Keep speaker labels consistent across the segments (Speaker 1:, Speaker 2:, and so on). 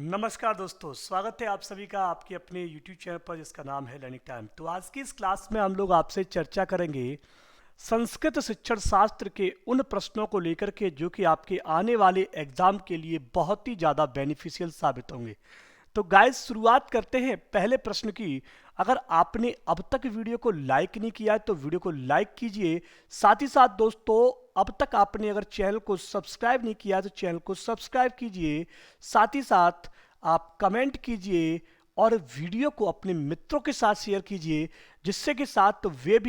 Speaker 1: नमस्कार दोस्तों, स्वागत है आप सभी का आपके अपने YouTube चैनल पर जिसका नाम है लर्निंग टाइम। तो आज की इस क्लास में हम लोग आपसे चर्चा करेंगे संस्कृत शिक्षण शास्त्र के उन प्रश्नों को लेकर के जो कि आपके आने वाले एग्जाम के लिए बहुत ही ज़्यादा बेनिफिशियल साबित होंगे। तो गाइस शुरुआत करते हैं पहले प्रश्न की। अगर आपने अब तक वीडियो को लाइक नहीं किया है तो वीडियो को लाइक कीजिए। साथ ही साथ दोस्तों, अब तक आपने अगर चैनल को सब्सक्राइब नहीं किया तो चैनल को सब्सक्राइब कीजिए। साथ ही साथ आप कमेंट कीजिए और वीडियो को अपने मित्रों के साथ शेयर कीजिए, जिससे कि साथ वे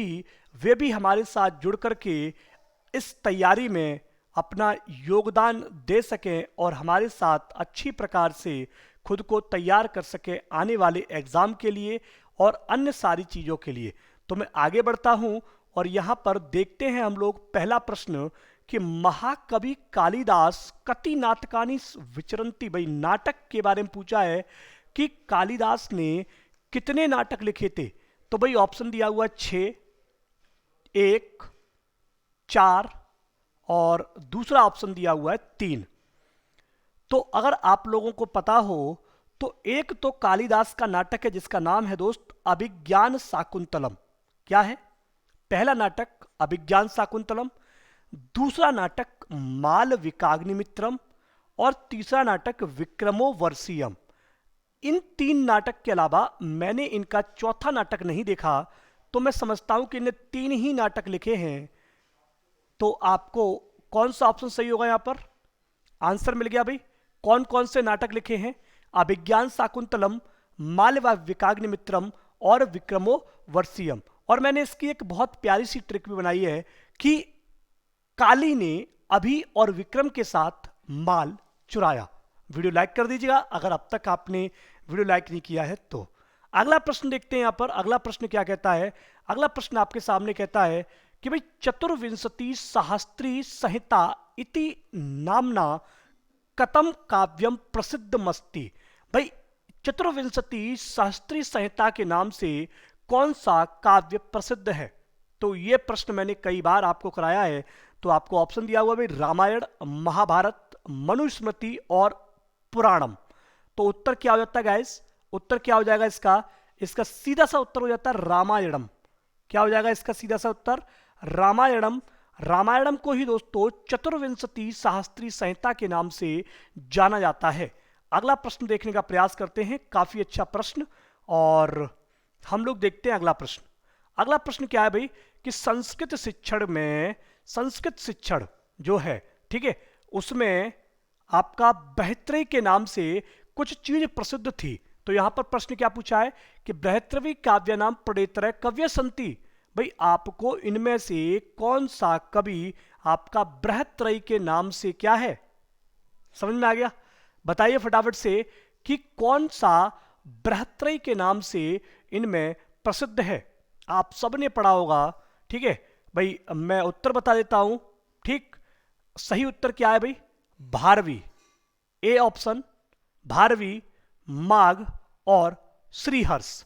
Speaker 1: भी हमारे साथ जुड़ करके इस तैयारी में अपना योगदान दे सकें और हमारे साथ अच्छी प्रकार से खुद को तैयार कर सकें आने वाले एग्जाम के लिए और अन्य सारी चीज़ों के लिए। तो मैं आगे बढ़ता हूं और यहाँ पर देखते हैं हम लोग पहला प्रश्न कि महाकवि कालिदास कति नाटकानि विचरन्ति। भाई नाटक के बारे में पूछा है कि कालिदास ने कितने नाटक लिखे थे। तो भाई ऑप्शन दिया हुआ है 6, 1, 4 और दूसरा ऑप्शन दिया हुआ है 3। तो अगर आप लोगों को पता हो तो एक तो कालिदास का नाटक है जिसका नाम है दोस्त अभिज्ञान शाकुंतलम। क्या है? पहला नाटक अभिज्ञान शाकुंतलम, दूसरा नाटक मालविकाग्निमित्रम और तीसरा नाटक विक्रमोर्वशीयम। इन 3 नाटक के अलावा मैंने इनका चौथा नाटक नहीं देखा, तो मैं समझता हूं कि इन्हें 3 ही नाटक लिखे हैं। तो आपको कौन सा ऑप्शन सही होगा? यहां पर आंसर मिल गया भाई। कौन कौन से नाटक लिखे हैं? अभिज्ञान शाकुंतलम, मालविकाग्निमित्रम और विक्रमोर्वशीयम। और मैंने इसकी एक बहुत प्यारी सी ट्रिक भी बनाई है कि काली ने अभि और विक्रम के साथ माल चुराया। वीडियो लाइक कर दीजिएगा अगर अब तक आपने वीडियो लाइक नहीं किया है तो। अगला प्रश्न देखते हैं। यहां पर अगला प्रश्न क्या कहता है? अगला प्रश्न आपके सामने कहता है कि भाई चतुर्विंशति सहस्त्री संहिता इति नामना कतम काव्यम प्रसिद्धमस्ति। भाई चतुर्विंशति सहस्त्री संहिता के नाम से कौन सा काव्य प्रसिद्ध है? तो यह प्रश्न मैंने कई बार आपको कराया है। तो आपको ऑप्शन दिया हुआ भाई रामायण, महाभारत, मनुस्मृति और पुराणम। तो उत्तर क्या हो जाता है गाइस? उत्तर क्या हो जाएगा इसका? इसका सीधा सा उत्तर हो जाता है रामायणम। क्या हो जाएगा इसका सीधा सा उत्तर? रामायणम। रामायणम को ही दोस्तों चतुर्विंशति सहस्त्री संहिता के नाम से जाना जाता है। अगला प्रश्न देखने का प्रयास करते हैं। काफी अच्छा प्रश्न, और हम लोग देखते हैं अगला प्रश्न। अगला प्रश्न क्या है भाई कि संस्कृत शिक्षण जो है, ठीक है, उसमें आपका बृहत्त्रयी के नाम से कुछ चीज प्रसिद्ध थी। तो यहां पर प्रश्न क्या पूछा है कि बृहत्त्रयी काव्य नाम प्रणेतरय कव्य संति। भाई आपको इनमें से कौन सा कवि आपका बृहत्त्रयी के नाम से क्या है? समझ में आ गया? बताइए फटाफट से कि कौन सा बृहत्त्रयी के नाम से इनमें प्रसिद्ध है। आप सबने पढ़ा होगा, ठीक है भाई। मैं उत्तर बता देता हूं, ठीक। सही उत्तर क्या है भाई? भारवी। ए ऑप्शन, भारवी, माघ और श्रीहर्ष।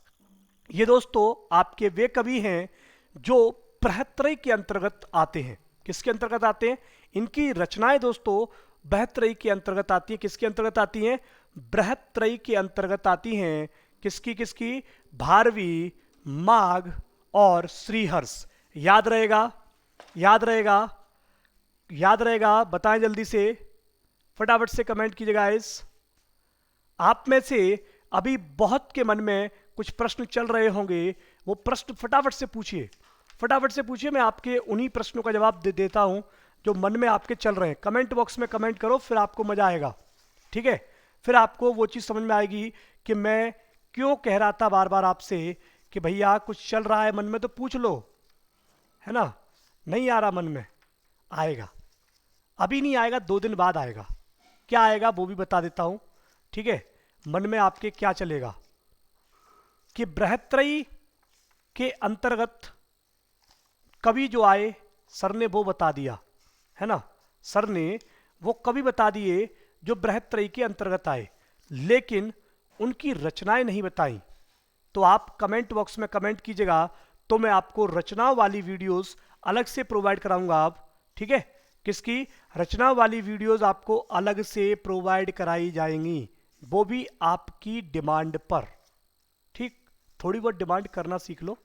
Speaker 1: ये दोस्तों आपके वे कवि हैं जो बृहत्त्रयी के अंतर्गत आते हैं। किसके अंतर्गत आते हैं? इनकी रचनाएं दोस्तों बृहत्त्रयी के अंतर्गत आती है। किसके अंतर्गत आती हैं? बृहत्त्रयी के अंतर्गत आती हैं। किसकी किसकी? भारवी, माघ और श्रीहर्ष। याद रहेगा? याद रहेगा? याद रहेगा? बताएं जल्दी से, फटाफट से कमेंट कीजिएगा। इस आप में से अभी बहुत के मन में कुछ प्रश्न चल रहे होंगे, वो प्रश्न फटाफट से पूछिए, फटाफट से पूछिए। मैं आपके उन्हीं प्रश्नों का जवाब दे देता हूं जो मन में आपके चल रहे हैं। कमेंट बॉक्स में कमेंट करो, फिर आपको मजा आएगा, ठीक है। फिर आपको वो चीज समझ में आएगी कि मैं क्यों कह रहा था बार बार आपसे कि भैया कुछ चल रहा है मन में तो पूछ लो, है ना। नहीं आ रहा मन में, आएगा। अभी नहीं आएगा, 2 दिन बाद आएगा। क्या आएगा वो भी बता देता हूं, ठीक है। मन में आपके क्या चलेगा कि बृहत्त्रयी के अंतर्गत कवि जो आए, सर ने वो बता दिया, है ना। सर ने वो कवि बता दिए जो बृहत्त्रयी के अंतर्गत आए, लेकिन उनकी रचनाएं नहीं बताई। तो आप कमेंट बॉक्स में कमेंट कीजिएगा, तो मैं आपको रचनाओं वाली वीडियोस अलग से प्रोवाइड कराऊंगा। आप, ठीक है। किसकी? रचना वाली वीडियोस आपको अलग से प्रोवाइड कराई जाएंगी। वो भी आपकी डिमांड पर। ठीक, थोड़ी बहुत डिमांड करना सीख लो,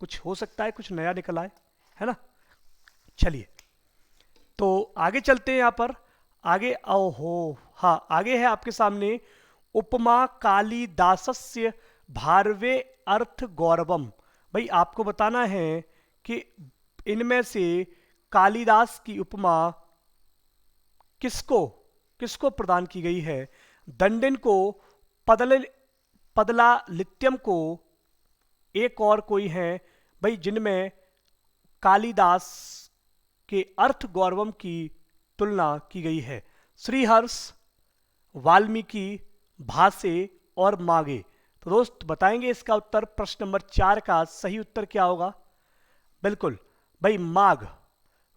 Speaker 1: कुछ हो सकता है कुछ नया निकल आए, है ना। चलिए तो आगे चलते हैं। यहाँ पर आगे ओहो, हाँ आगे है आपके सामने उपमा कालिदासस्य भारवे अर्थ गौरवम। भाई आपको बताना है कि इनमें से कालिदास की उपमा किसको किसको प्रदान की गई है। दंडिन को, पदल पदला लित्यम को, एक और कोई है भाई जिनमें कालिदास के अर्थ गौरवम की तुलना की गई है। श्रीहर्ष, वाल्मीकि, भासे और मागे। तो दोस्त बताएंगे इसका उत्तर। प्रश्न नंबर 4 का सही उत्तर क्या होगा? बिल्कुल भाई माघ।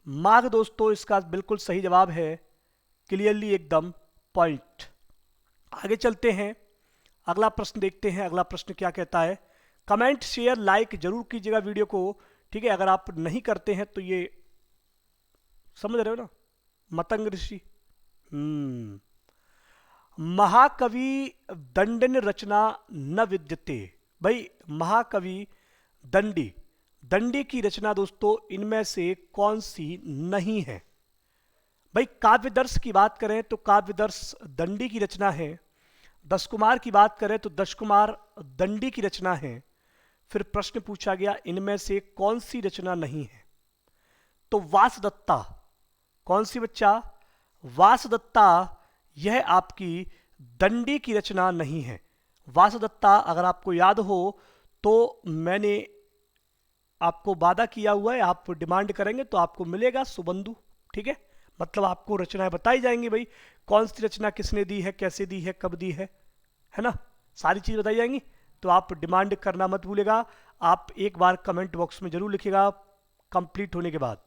Speaker 1: माघ दोस्तों इसका बिल्कुल सही जवाब है, क्लियरली एकदम पॉइंट। आगे चलते हैं, अगला प्रश्न देखते हैं। अगला प्रश्न क्या कहता है? कमेंट शेयर लाइक जरूर कीजिएगा वीडियो को, ठीक है। अगर आप नहीं करते हैं तो ये समझ रहे हो ना, मतंग ऋषि। महाकवि दंडिन रचना न विद्यते। भाई महाकवि दंडी, दंडी की रचना दोस्तों इनमें से कौन सी नहीं है? भाई काव्यदर्श की बात करें तो काव्यदर्श दंडी की रचना है। दशकुमार की बात करें तो दशकुमार दंडी की रचना है। फिर प्रश्न पूछा गया इनमें से कौन सी रचना नहीं है, तो वासदत्ता। कौन सी बच्चा? वासदत्ता, यह आपकी दंडी की रचना नहीं है। वासदत्ता अगर आपको याद हो तो मैंने आपको वादा किया हुआ है, आप डिमांड करेंगे तो आपको मिलेगा सुबंधु, ठीक है। मतलब आपको रचनाएं बताई जाएंगी, भाई कौन सी रचना किसने दी है, कैसे दी है, कब दी है ना, सारी चीज बताई जाएंगी। तो आप डिमांड करना मत भूलेगा। आप एक बार कमेंट बॉक्स में जरूर लिखिएगा कंप्लीट होने के बाद।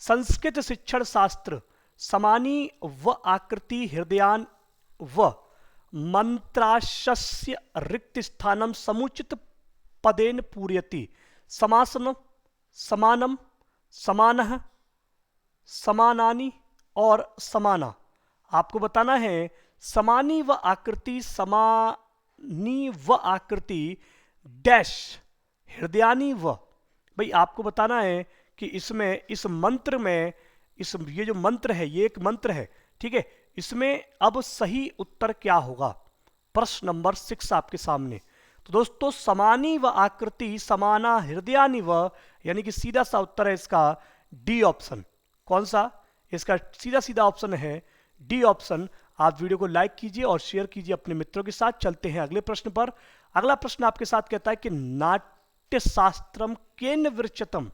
Speaker 1: संस्कृत शिक्षण शास्त्र समानी व आकृति हृदयान व मंत्राशस्य रिक्त स्थानम समुचित पदेन पूरयति। समासनम, समानम, समानः, समानानि और समाना। आपको बताना है समानी व आकृति, समानी व आकृति डैश हृदयानी व। भाई आपको बताना है कि इसमें, इस मंत्र में, इस ये जो मंत्र है ये एक मंत्र है, ठीक है। इसमें अब सही उत्तर क्या होगा? प्रश्न नंबर 6 आपके सामने। तो दोस्तों समानी व आकृति समाना हृदयानि व, यानी कि सीधा सा उत्तर है इसका डी ऑप्शन। कौन सा? इसका सीधा सीधा ऑप्शन है डी ऑप्शन। आप वीडियो को लाइक कीजिए और शेयर कीजिए अपने मित्रों के साथ। चलते हैं अगले प्रश्न पर। अगला प्रश्न आपके साथ कहता है कि नाट्य शास्त्रम केन विरचितम।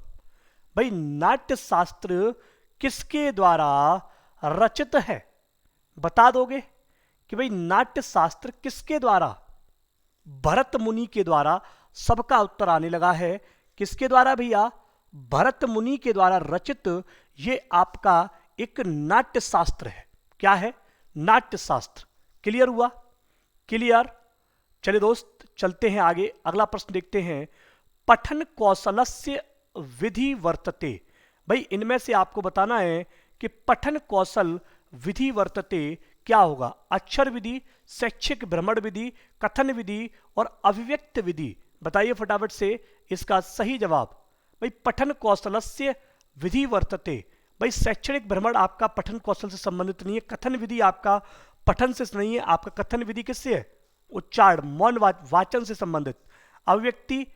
Speaker 1: भाई नाट्य शास्त्र किसके द्वारा रचित है? बता दोगे कि भाई नाट्य शास्त्र किसके द्वारा? भरत मुनि के द्वारा। सबका उत्तर आने लगा है। किसके द्वारा भैया? भरत मुनि के द्वारा रचित ये आपका एक नाट्य शास्त्र है। क्या है? नाट्य शास्त्र। क्लियर हुआ? क्लियर। चलिए दोस्त चलते हैं आगे, अगला प्रश्न देखते हैं। पठन कौशलस्य विधि वर्तते। भाई इनमें से आपको बताना है कि पठन कौशल विधि वर्तते क्या होगा? अक्षर विधि, शैक्षिक भ्रमण विधि, कथन विधि और अभिव्यक्त विधि। बताइए फटाफट से इसका सही जवाब। भाई पठन कौशलस्य विधि वर्तते। भाई शैक्षणिक भ्रमण आपका पठन कौशल से संबंधित नहीं है। कथन विधि आपका पठन से नहीं है। आपका कथन विधि किससे है? उच्चारण, मौन वाचन से संबंधित। अभिव्यक्ति,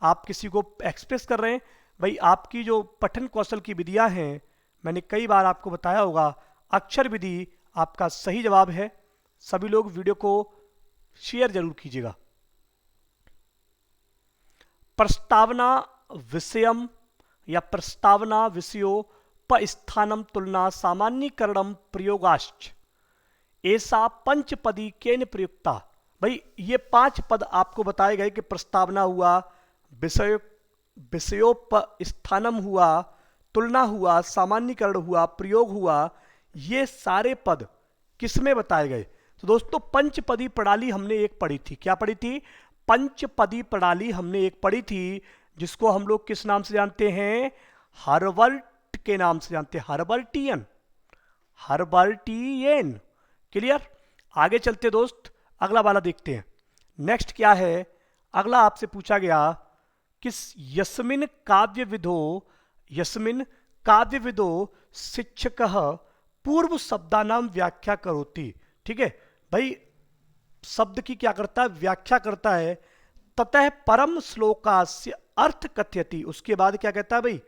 Speaker 1: आप किसी को एक्सप्रेस कर रहे हैं। भाई आपकी जो पठन कौशल की विधियां हैं, मैंने कई बार आपको बताया होगा। अक्षर विधि आपका सही जवाब है। सभी लोग वीडियो को शेयर जरूर कीजिएगा। प्रस्तावना विषयम या प्रस्तावना विषयो स्थानम तुलना सामान्यकरणम प्रयोगाश्च ऐसा पंचपदी केन प्रयुक्ता। भाई ये 5 पद आपको बताए गए कि प्रस्तावना हुआ, विषयोपस्थानम हुआ, तुलना हुआ, सामान्यकरण हुआ, प्रयोग हुआ। ये सारे पद किसमें बताए गए? तो दोस्तों पंचपदी प्रणाली हमने एक पढ़ी थी। क्या पढ़ी थी? पंचपदी प्रणाली हमने एक पढ़ी थी, जिसको हम लोग किस नाम से जानते हैं? हर्बर्ट के नाम से जानते हैं। हर्बर्टियन, हर्बर्टियन। क्लियर? आगे चलते दोस्त, अगला वाला देखते हैं। नेक्स्ट क्या है, अगला आपसे पूछा गया कि यस्मिन काव्य विदो शिक्षकः पूर्व शब्दानाम व्याख्या करोति। ठीक है भाई, शब्द की क्या करता है, व्याख्या करता है। ततः परम श्लोकास्य अर्थ कथयति, उसके बाद क्या कहता है भाई,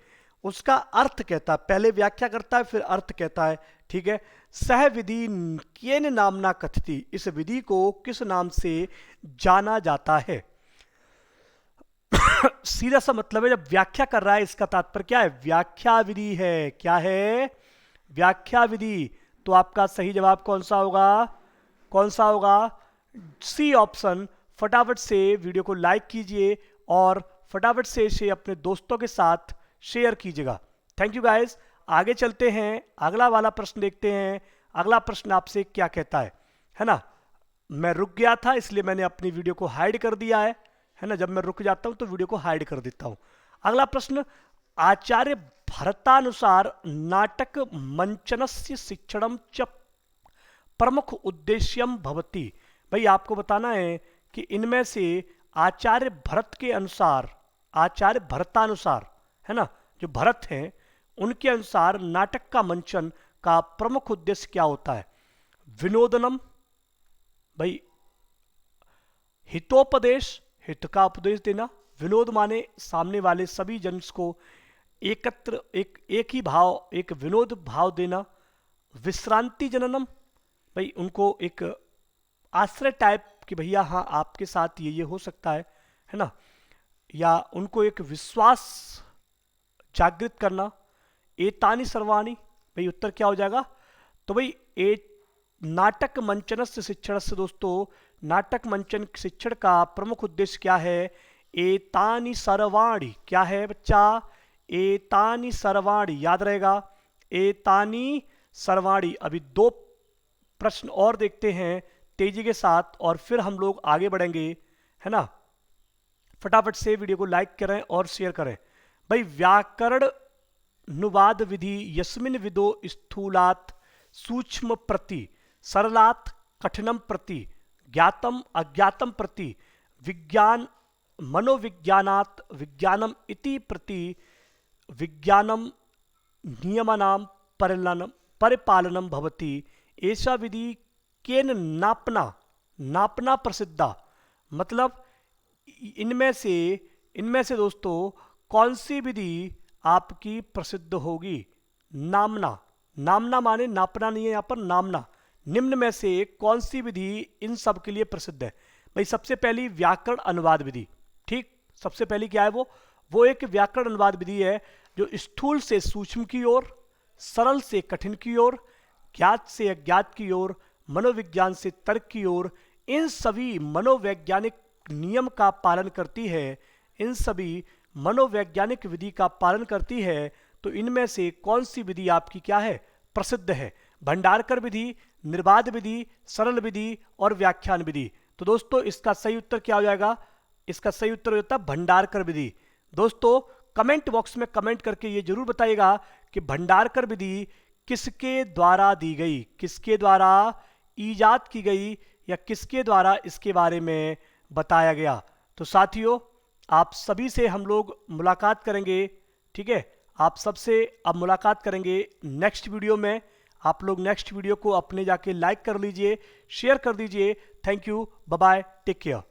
Speaker 1: उसका अर्थ कहता है। पहले व्याख्या करता है फिर अर्थ कहता है। ठीक है, सह विधि केन नामना कथति, इस विधि को किस नाम से जाना जाता है। सीधा सा मतलब है, जब व्याख्या कर रहा है इसका तात्पर्य क्या है, व्याख्या विधि है। क्या है, व्याख्या विधि। तो आपका सही जवाब कौन सा होगा, कौन सा होगा, सी ऑप्शन। फटाफट से वीडियो को लाइक कीजिए और फटाफट से इसे अपने दोस्तों के साथ शेयर कीजिएगा। Thank you guys. आगे चलते हैं, अगला वाला प्रश्न देखते हैं। अगला प्रश्न आपसे क्या कहता है ना। मैं रुक गया था इसलिए मैंने अपनी वीडियो को हाइड कर दिया है ना। जब मैं रुक जाता हूं तो वीडियो को हाइड कर देता हूं। अगला प्रश्न, आचार्य भरतानुसार नाटक मंचनस्य शिक्षणम च प्रमुख उद्देश्यम भवति। भाई आपको बताना है कि इनमें से आचार्य भरत के अनुसार, आचार्य भरतानुसार, है ना, जो भरत हैं उनके अनुसार नाटक का मंचन का प्रमुख उद्देश्य क्या होता है। विनोदनम, भाई हितोपदेश, हित का उपदेश देना। विनोद माने सामने वाले सभी जन को एकत्र एक ही भाव, एक विनोद भाव देना। विश्रांति जननम, भाई उनको एक आश्रय टाइप कि भैया हाँ आपके साथ ये हो सकता है ना, या उनको एक विश्वास जागृत करना। एतानी सर्वाणी, भाई उत्तर क्या हो जाएगा, तो भाई नाटक मंचन से शिक्षण से, दोस्तों नाटक मंचन शिक्षण का प्रमुख उद्देश्य क्या है, एतानी सर्वाणी। क्या है बच्चा, एतानी सर्वाणी, याद रहेगा, एतानी सर्वाणी। अभी दो प्रश्न और देखते हैं तेजी के साथ और फिर हम लोग आगे बढ़ेंगे, है ना। फटाफट से वीडियो को लाइक करें और शेयर करें। भाई व्याकरण अनुवाद विधि यस्मिन विदो स्थूलात सूक्ष्म प्रति, सरलात कठिनम प्रति, ज्ञातम अज्ञातम प्रति, विज्ञान मनोविज्ञानात विज्ञानम इति प्रति, विज्ञानम नियमानाम परिपालनम भवति। ऐसा विधि केन नापना प्रसिद्धा, मतलब इनमें से दोस्तों कौन सी विधि आपकी प्रसिद्ध होगी। नामना माने नापना नहीं है यहाँ पर, नामना। निम्न में से कौन सी विधि इन सब के लिए प्रसिद्ध है। भाई सबसे पहली व्याकरण अनुवाद विधि। ठीक, सबसे पहली क्या है, वो एक व्याकरण अनुवाद विधि है जो स्थूल से सूक्ष्म की ओर, सरल से कठिन की ओर, ज्ञात से अज्ञात की ओर, मनोविज्ञान से तर्क की ओर, इन सभी मनोवैज्ञानिक नियम का पालन करती है, इन सभी मनोवैज्ञानिक विधि का पालन करती है। तो इनमें से कौन सी विधि आपकी क्या है, प्रसिद्ध है। भंडारकर विधि, निर्बाध विधि, सरल विधि और व्याख्यान विधि। तो दोस्तों इसका सही उत्तर क्या हो जाएगा, इसका सही उत्तर हो जाता है भंडारकर विधि। दोस्तों कमेंट बॉक्स में कमेंट करके ये जरूर बताइएगा कि भंडारकर विधि किसके द्वारा दी गई, किसके द्वारा ईजाद की गई, या किसके द्वारा इसके बारे में बताया गया। तो साथियों आप सभी से हम लोग मुलाकात करेंगे। ठीक है, आप सबसे अब मुलाकात करेंगे नेक्स्ट वीडियो में। आप लोग नेक्स्ट वीडियो को अपने जाके लाइक कर लीजिए, शेयर कर दीजिए। Thank you, bye bye, take care.